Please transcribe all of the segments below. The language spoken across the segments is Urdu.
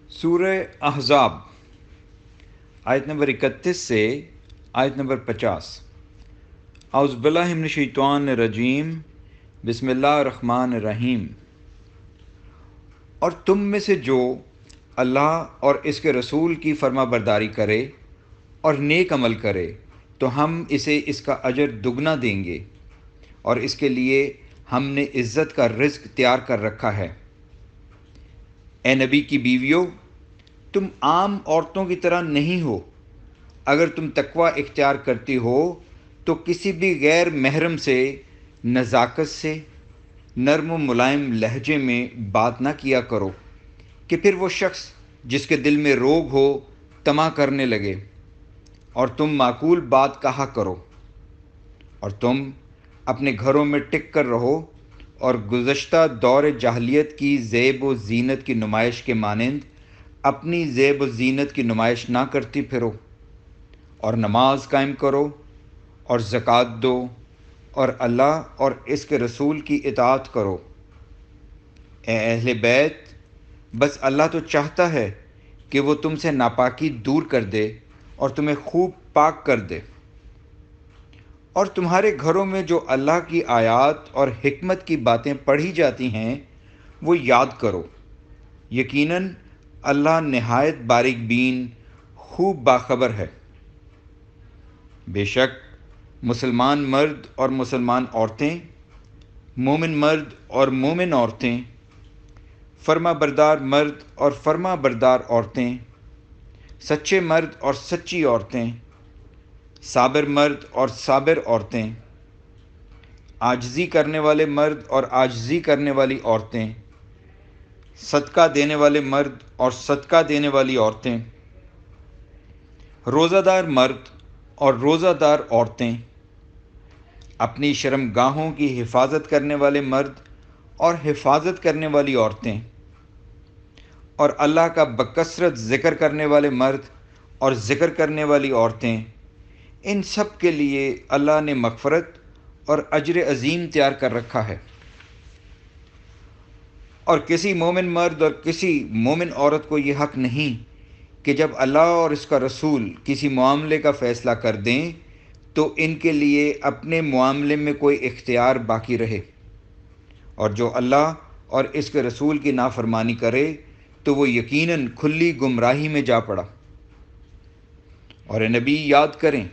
سورہ احزاب آیت نمبر 31 سے آیت نمبر 50۔ اعوذ باللہ من الشیطان الرجیم، بسم اللہ الرحمن الرحیم۔ اور تم میں سے جو اللہ اور اس کے رسول کی فرما برداری کرے اور نیک عمل کرے تو ہم اسے اس کا اجر دگنا دیں گے، اور اس کے لیے ہم نے عزت کا رزق تیار کر رکھا ہے۔ اے نبی کی بیویوں، تم عام عورتوں کی طرح نہیں ہو۔ اگر تم تقوی اختیار کرتی ہو تو کسی بھی غیر محرم سے نزاکت سے نرم و ملائم لہجے میں بات نہ کیا کرو کہ پھر وہ شخص جس کے دل میں روگ ہو طمع کرنے لگے، اور تم معقول بات کہا کرو، اور تم اپنے گھروں میں ٹک کر رہو اور گزشتہ دور جاہلیت کی زیب و زینت کی نمائش کے مانند اپنی زیب و زینت کی نمائش نہ کرتی پھرو، اور نماز قائم کرو اور زکوٰۃ دو اور اللہ اور اس کے رسول کی اطاعت کرو۔ اے اہل بیت، بس اللہ تو چاہتا ہے کہ وہ تم سے ناپاکی دور کر دے اور تمہیں خوب پاک کر دے، اور تمہارے گھروں میں جو اللہ کی آیات اور حکمت کی باتیں پڑھی جاتی ہیں وہ یاد کرو۔ یقیناً اللہ نہایت باریک بین، خوب باخبر ہے۔ بے شک مسلمان مرد اور مسلمان عورتیں، مومن مرد اور مومن عورتیں، فرما بردار مرد اور فرما بردار عورتیں، سچے مرد اور سچی عورتیں، صابر مرد اور صابر عورتیں، عاجزی کرنے والے مرد اور عاجزی کرنے والی عورتیں، صدقہ دینے والے مرد اور صدقہ دینے والی عورتیں، روزہ دار مرد اور روزہ دار عورتیں، اپنی شرم گاہوں کی حفاظت کرنے والے مرد اور حفاظت کرنے والی عورتیں، اور اللہ کا بکثرت ذکر کرنے والے مرد اور ذکر کرنے والی عورتیں، ان سب کے لیے اللہ نے مغفرت اور اجر عظیم تیار کر رکھا ہے۔ اور کسی مومن مرد اور کسی مومن عورت کو یہ حق نہیں کہ جب اللہ اور اس کا رسول کسی معاملے کا فیصلہ کر دیں تو ان کے لیے اپنے معاملے میں کوئی اختیار باقی رہے، اور جو اللہ اور اس کے رسول کی نافرمانی کرے تو وہ یقیناً کھلی گمراہی میں جا پڑا۔ اور اے نبی، یاد کریں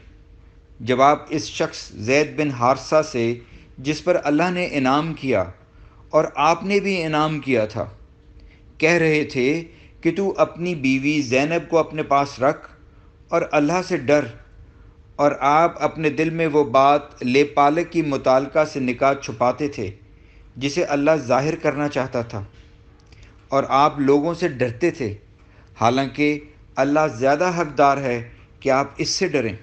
جب آپ اس شخص زید بن حارثہ سے، جس پر اللہ نے انعام کیا اور آپ نے بھی انعام کیا تھا، کہہ رہے تھے کہ تو اپنی بیوی زینب کو اپنے پاس رکھ اور اللہ سے ڈر، اور آپ اپنے دل میں وہ بات لے پالک کی متعلقہ سے نکاح چھپاتے تھے جسے اللہ ظاہر کرنا چاہتا تھا، اور آپ لوگوں سے ڈرتے تھے، حالانکہ اللہ زیادہ حقدار ہے کہ آپ اس سے ڈریں۔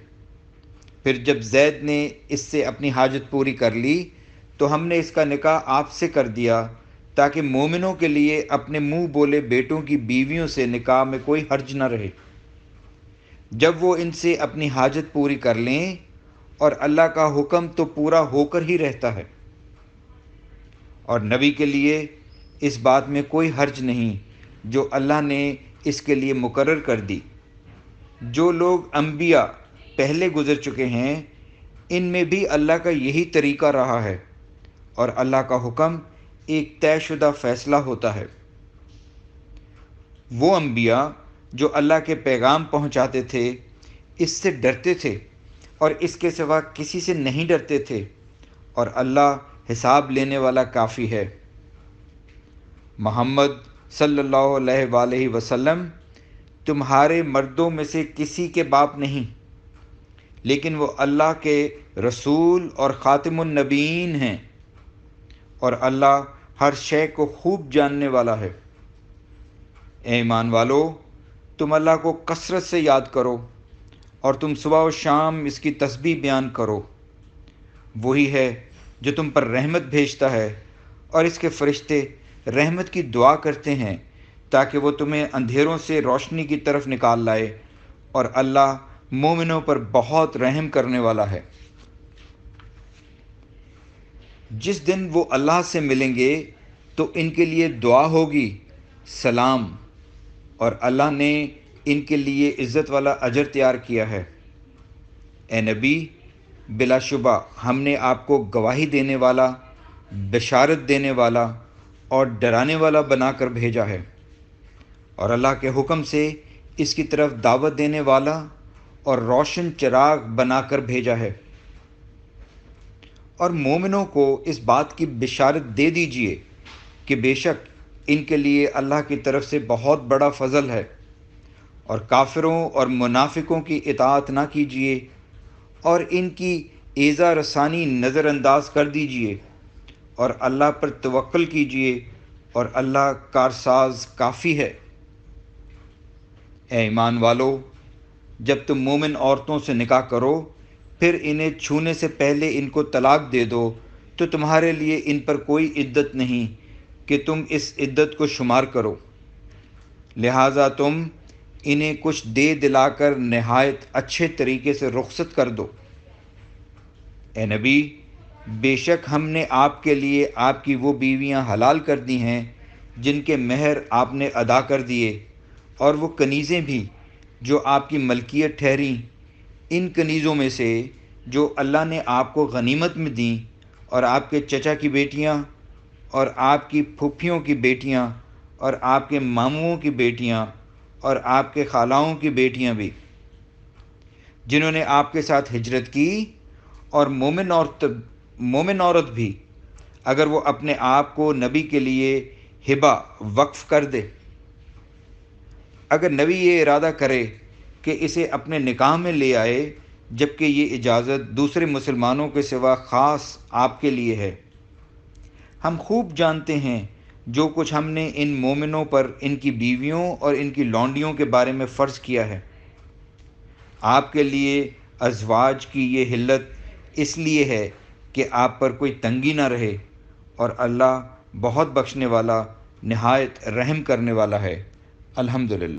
پھر جب زید نے اس سے اپنی حاجت پوری کر لی تو ہم نے اس کا نکاح آپ سے کر دیا تاکہ مومنوں کے لیے اپنے منہ بولے بیٹوں کی بیویوں سے نکاح میں کوئی حرج نہ رہے، جب وہ ان سے اپنی حاجت پوری کر لیں، اور اللہ کا حکم تو پورا ہو کر ہی رہتا ہے۔ اور نبی کے لیے اس بات میں کوئی حرج نہیں جو اللہ نے اس کے لیے مقرر کر دی۔ جو لوگ انبیاء پہلے گزر چکے ہیں ان میں بھی اللہ کا یہی طریقہ رہا ہے، اور اللہ کا حکم ایک طے شدہ فیصلہ ہوتا ہے۔ وہ انبیاء جو اللہ کے پیغام پہنچاتے تھے اس سے ڈرتے تھے اور اس کے سوا کسی سے نہیں ڈرتے تھے، اور اللہ حساب لینے والا کافی ہے۔ محمد صلی اللہ علیہ وآلہ وسلم تمہارے مردوں میں سے کسی کے باپ نہیں، لیکن وہ اللہ کے رسول اور خاتم النبیین ہیں، اور اللہ ہر شے کو خوب جاننے والا ہے۔ اے ایمان والو، تم اللہ کو کثرت سے یاد کرو اور تم صبح و شام اس کی تسبیح بیان کرو۔ وہی ہے جو تم پر رحمت بھیجتا ہے، اور اس کے فرشتے رحمت کی دعا کرتے ہیں تاکہ وہ تمہیں اندھیروں سے روشنی کی طرف نکال لائے، اور اللہ مومنوں پر بہت رحم کرنے والا ہے۔ جس دن وہ اللہ سے ملیں گے تو ان کے لیے دعا ہوگی، سلام۔ اور اللہ نے ان کے لیے عزت والا اجر تیار کیا ہے۔ اے نبی، بلا شبہ ہم نے آپ کو گواہی دینے والا، بشارت دینے والا اور ڈرانے والا بنا کر بھیجا ہے، اور اللہ کے حکم سے اس کی طرف دعوت دینے والا اور روشن چراغ بنا کر بھیجا ہے۔ اور مومنوں کو اس بات کی بشارت دے دیجئے کہ بے شک ان کے لیے اللہ کی طرف سے بہت بڑا فضل ہے، اور کافروں اور منافقوں کی اطاعت نہ کیجیے اور ان کی ایذا رسانی نظر انداز کر دیجیے، اور اللہ پر توکل کیجیے، اور اللہ کارساز کافی ہے۔ اے ایمان والو، جب تم مومن عورتوں سے نکاح کرو پھر انہیں چھونے سے پہلے ان کو طلاق دے دو تو تمہارے لیے ان پر کوئی عدت نہیں کہ تم اس عدت کو شمار کرو، لہٰذا تم انہیں کچھ دے دلا کر نہایت اچھے طریقے سے رخصت کر دو۔ اے نبی، بے شک ہم نے آپ کے لیے آپ کی وہ بیویاں حلال کر دی ہیں جن کے مہر آپ نے ادا کر دیے، اور وہ کنیزیں بھی جو آپ کی ملکیت ٹھہریں، ان کنیزوں میں سے جو اللہ نے آپ کو غنیمت میں دیں، اور آپ کے چچا کی بیٹیاں اور آپ کی پھپھیوں کی بیٹیاں اور آپ کے ماموں کی بیٹیاں اور آپ کے خالاؤں کی بیٹیاں بھی، جنہوں نے آپ کے ساتھ ہجرت کی، اور مومن عورت بھی اگر وہ اپنے آپ کو نبی کے لیے ہبہ وقف کر دے۔ اگر نبی یہ ارادہ کرے کہ اسے اپنے نکاح میں لے آئے، جبکہ یہ اجازت دوسرے مسلمانوں کے سوا خاص آپ کے لیے ہے۔ ہم خوب جانتے ہیں جو کچھ ہم نے ان مومنوں پر ان کی بیویوں اور ان کی لونڈیوں کے بارے میں فرض کیا ہے۔ آپ کے لیے ازواج کی یہ حلت اس لیے ہے کہ آپ پر کوئی تنگی نہ رہے، اور اللہ بہت بخشنے والا، نہایت رحم کرنے والا ہے۔ الحمدللہ۔